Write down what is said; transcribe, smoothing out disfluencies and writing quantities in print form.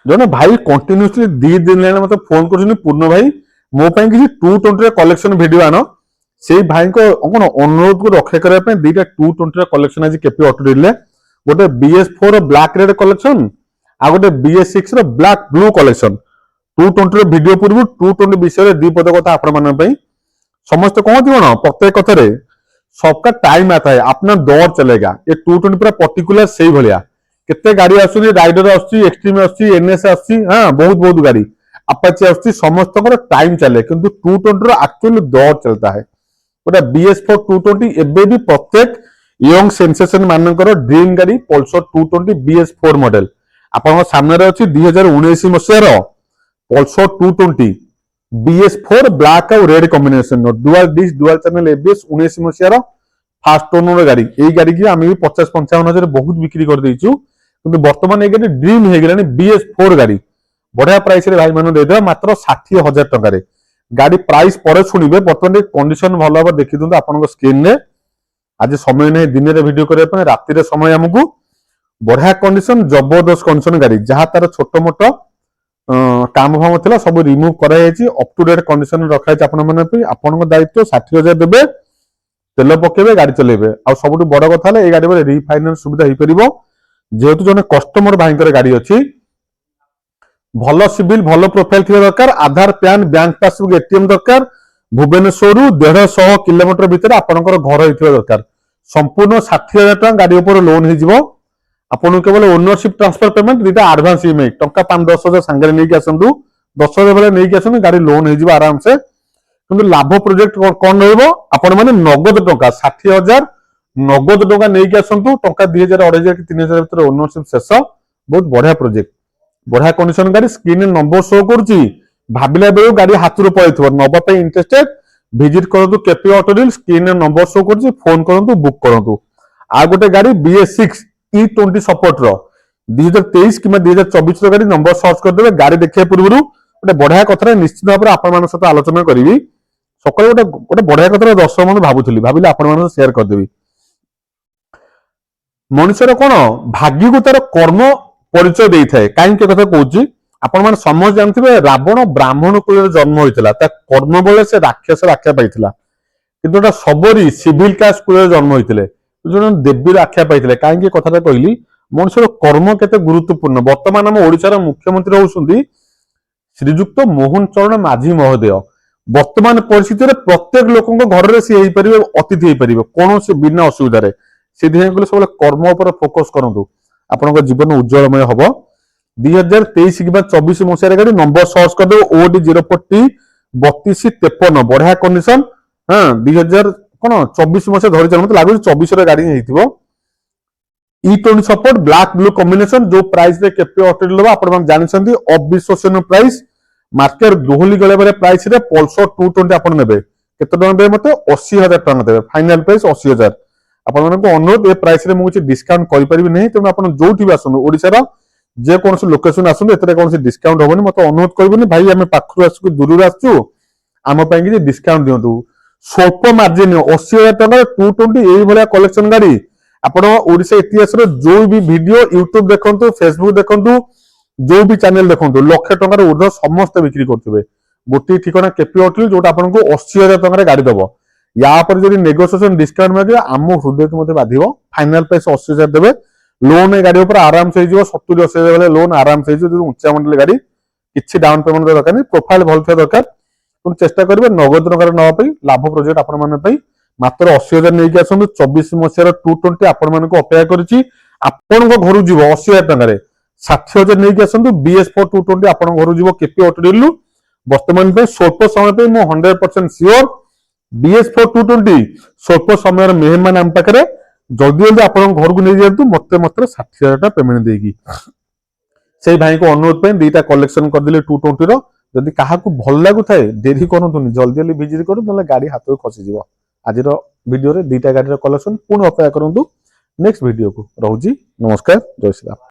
ଜଣେ ଭାଇ କଣ୍ଟିନ୍ୟୁସଲି 2 ଦିନ ହେଲାଣି ମତେ ଫୋନ କରୁଛନ୍ତି ପୂର୍ଣ୍ଣ ଭାଇ ମୋ ପାଇଁ କିଛି 220 ର କଲେକ୍ସନ ଭିଡିଓ ଆଣ। ସେଇ ଭାଇଙ୍କ କଣ ଅନୁରୋଧକୁ ରକ୍ଷା କରିବା ପାଇଁ ଦିଟା 220 ର କଲେକ୍ସନ ଆଜି କେପି ଅଟୋଡିଲରେ ଗୋଟେ BS4 ର ବ୍ଲାକ୍ ରେଡ୍ କଲେକ୍ସନ ଆଉ ଗୋଟେ BS6 ର ବ୍ଲାକ୍ ବ୍ଲୁ କଲେକ୍ସନ। 220 ର ଭିଡିଓ ପୂର୍ବରୁ 220 ବିଷୟରେ ଦି ପଦ କଥା ଆପଣ ମାନଙ୍କ ପାଇଁ। ସମସ୍ତେ କହନ୍ତି କଣ ପ୍ରତ୍ୟेक କଥାରେ सबका टाइम आता है अपना दौर चलेगा। ये 220 पूरा पर्टिकुलर सही भलिया केते गाड़ी आसुनी राइडर आसुची एक्सट्रीम आसुची NS आसुची हां बहुत बहुत गाड़ी अपाचे आसुची समस्त को टाइम चले किंतु 220 रो एक्चुअली दौर चलता है। गोटे BS4 220 एबे भी प्रत्येक यंग सेंसेशन मानकर ड्रीम गाड़ी पल्सर 220 BS4 मॉडल आपन सामने रे अछि 2019 मसिया रो पल्सर 220 BS4 ब्लैक और red combination dual disc dual channel ABS 19 मसिया फास्ट ओनर गाड़ी ए गाड़ी की आम भी 50-55 हजार बहुत बिक्री कर देइछु किंतु वर्तमान ए गाड़ी ड्रीम हे गेलानी BS4 गाड़ी बढ़िया प्राइस रे भाई माने दे दे मात्र 60,000 टका रे गाड़ी प्राइस पर सुनिबे वर्तमान कंडीशन भलो अब देखि दंतु आपन स्क्रीन रे आज समय नै दिन रे वीडियो करे पय राति रे समय हमकु बढ़िया कंडीशन जबरदस्त कंडीशन गाड़ी जहां तार छोटो मोटो काम भाव थिला सब रिमूव करा जायछि अप टू डेट कंडीशन रखा जायछि आपन माने पे आपन दायित्व 60,000 देबे तेल पकेबे गाड़ी चलेबे आ सबुठ बड़ कथा हला ए गाड़ी रे रिफाइनेंस सुविधा हि परिबो जेहेतु जने कस्टमर भाईंकर गाड़ी अछि भलो सिविल भलो प्रोफाइल थिबा दरकार आधार पैन बैंक पासबुक ATM दरकार भुवनेश्वर 150 किलोमीटर भीतर आपनकर घर हिथिबा दरकार संपूर्ण 60,000 टका गाड़ी ऊपर लोन हि जिवो आपन केवल ओनरशिप ट्रांसफर पेमेंट दिटा एडवांस EMI टंका 5-10 हजार संगे नै कि आसंतु 10,000 बेले नै कि आसंतु गाड़ी लोन हि जिवो आराम से किंतु लाभ प्रोजेक्ट कोन रहइबो आपन माने नगद टंका 60,000 नगद टंका नै कि आसंतु टंका 2,000 2,500 कि 3,000 भीतर ओनरशिप शेष बहुत बढ़िया प्रोजेक्ट बढ़िया कंडीशन गाड़ी स्क्रीन नंबर शो करूची भाबिला बेलु गाड़ी हाथ रो पळैथबो नबा पे इंटरेस्टेड विजिट करंतु KP auto deal screen number show करूची फोन करंतु बुक करंतु आ गोटे गाड़ी BS6 E20 सपोर्ट रो 2023 कि 2024 रो गाड़ी नंबर सर्च कर देबे गाड़ी देखिया पूर्वरु गोटे बढ़िया कथा निश्चित भाव आपन मान सहित आलोचना करिवि सकाळ गोटे गोटे बढ़िया कथा दर्शक मन भाबुथली भाबिले आपन मान शेयर कर देबी मनुष्यर कोन भाग्य को तार कर्म परिचय देई थाए काई के कथा कहूची आपण मान समझ जानथिबे रावण ब्राह्मण कुल जन्म होइतला ता कर्म बेले से राक्षस आख्या पाइतला किंतु एटा सबरी सिविल कास्ट कुल जन्म होइतले जन देवी आख्या पाइतले काई के कथा कहली मनुष्यर कर्म केते गुरुत्वपूर्ण वर्तमान हम ओडिसा रा मुख्यमंत्री होउसुंदी श्रीजुक्त मोहन चरण माझी महोदय वर्तमान परिस्थिति रे प्रत्येक लोकन घर रे सी हेई परिबे अतिथि हेई परिबे कोनो से बिना असुविधा रे सिधे कहले सब कर्म ऊपर फोकस करंतु आपन जीवन उज्जवलमय हबो 2023 कि 24 मसिया गाड़ी नंबर सर्च कर दो OD 04T 3253 बढ़िया कंडीशन हां 2000 कोन 24 मसिया धरि चल मत लागु 24 रे गाड़ी हेइथिबो E20 support black blue combination जो प्राइस रे केपे ऑटो लेबा आपण मान जानिसंती अविश्वसनीय प्राइस मार्केट दोहली गले बारे प्राइस रे पल्सर 220 आपण नेबे केते टका देबे मते 80,000 टका देबे फाइनल प्राइस 80,000 आपण मानको अनुरोध ए प्राइस रे मु କିଛି डिस्काउंट करि परिबि नै तेनु आपण जोठी भी आसनु ओडिसा रा जे कोनसे लोकेशन आसनु एतरे कोनसे डिस्काउंट होबनी मते अनुरोध करबनी भाई हमें पाखरु आसु दूरु आसु आम पई कि डिस्काउंट दियंतु स्वल्प मार्जिन 80,000 टका 220 एई भलिया कलेक्शन गाड़ी आपण ओडिसा इतिहास रे जो भी वीडियो YouTube देखंतु Facebook देखंतु जो भी चैनल देखंतु लाख टका रे ऊर्ध्व समस्त बिक्री करथिबे गोटी ठिकाना केपी होटल जोटा आपन को 80,000 टका रे गाड़ी दबो या पर जदी नेगोशिएशन डिस्काउंट मागे आम हृदय को मते बाधिबो फाइनल प्राइस 80,000 देबे लोन ए गाड़ी ऊपर आराम से जीवो 70-80,000 वाले लोन आराम से जीवो ऊंचा मॉडल गाड़ी किछि डाउन पेमेंट दरकार नै प्रोफाइल भल थे दरकार तुम चेष्टा करबे नगद टका रे नवा पई लाभ प्रोजेक्ट आपन माने पई मात्र 80,000 नै कि आसनु 24 मसिया 220 आपन माने को अपेक्षा करिछि आपन को घरु जीवो 80,000 टका रे 60,000 नै कि आसनु BS4 220 आपन घरु जीवो केपी ऑटो डील वर्तमान पे स्वल्प समय पे मु 100% श्योर BS4 220 स्वल्प समय मेहमान आम पाखरे जल्दी जल्दी आपन घर को नै जेतु मते मात्र 60,000 टका पेमेंट देगी सेही भाई को अनुरोध पे दीटा कलेक्शन कर दिले 220 रो जदी काहा को भल लागु थाए देरी करंतुनी जल्दी जल्दी विजिट करू नले गाड़ी हाथ खसी जीवो आज रो वीडियो रे दीटा गाड़ी रो कलेक्शन पुन अपेक्षा करंतु नेक्स्ट वीडियो को रहउजी नमस्कार जय श्री राम।